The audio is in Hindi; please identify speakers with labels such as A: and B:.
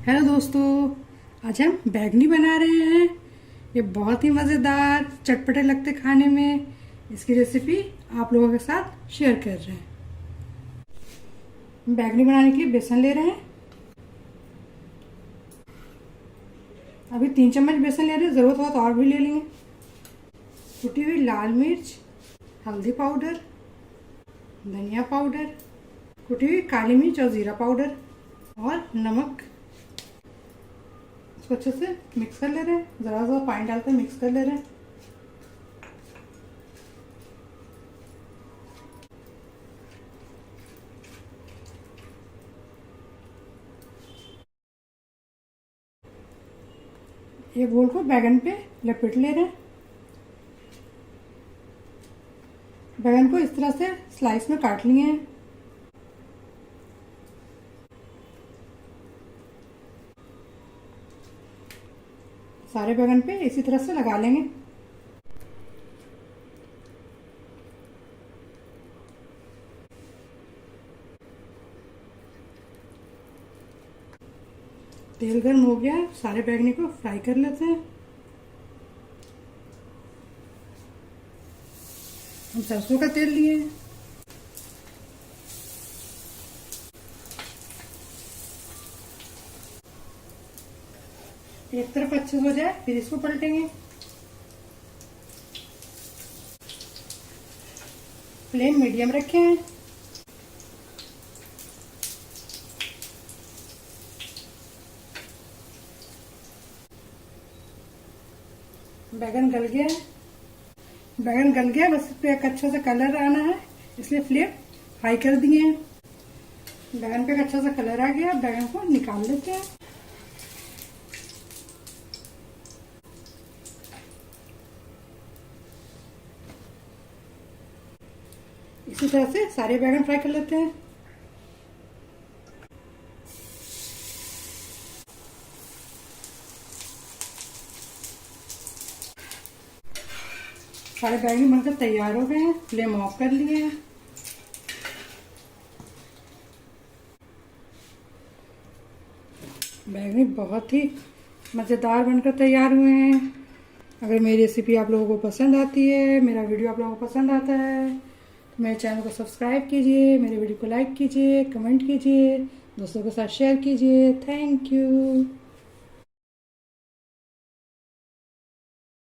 A: हेलो दोस्तों, आज हम बैंगनी बना रहे हैं। ये बहुत ही मज़ेदार चटपटे लगते खाने में। इसकी रेसिपी आप लोगों के साथ शेयर कर रहे हैं। बैंगनी बनाने के लिए बेसन ले रहे हैं। अभी 3 चम्मच बेसन ले रहे हैं, ज़रूरत हो तो और भी ले लेंगे। कुटी हुई लाल मिर्च, हल्दी पाउडर, धनिया पाउडर, कुटी हुई काली मिर्च और ज़ीरा पाउडर और नमक। इसको अच्छे से मिक्स कर ले रहे हैं। ज़रा सा पानी डालकर मिक्स कर ले रहे हैं। ये घोल को बैगन पे लपेट ले रहे हैं। बैगन को इस तरह से स्लाइस में काट लिए हैं। सारे बैगन पे इसी तरह से लगा लेंगे। तेल गर्म हो गया, सारे बैगनी को फ्राई कर लेते हैं। हम सरसों का तेल लिए। एक तरफ अच्छे से हो जाए फिर इसको पलटेंगे। फ्लेम मीडियम रखे हैं। बैगन गल गया है। बैगन गल गया, बस इस पे एक अच्छा सा कलर आना है, इसलिए फ्लेम हाई कर दिए हैं। बैगन पे एक अच्छा सा कलर आ गया। बैगन को निकाल लेते हैं। इसी तरह से सारे बैगन फ्राई कर लेते हैं। सारे बैगन बनकर तैयार हो गए हैं। फ्लेम ऑफ कर लिए हैं। बैगनी बहुत ही मज़ेदार बनकर तैयार हुए हैं। अगर मेरी रेसिपी आप लोगों को पसंद आती है, मेरा वीडियो आप लोगों को पसंद आता है, तो मेरे चैनल को सब्सक्राइब कीजिए, मेरे वीडियो को लाइक कीजिए, कमेंट कीजिए, दोस्तों के साथ शेयर कीजिए। Thank you.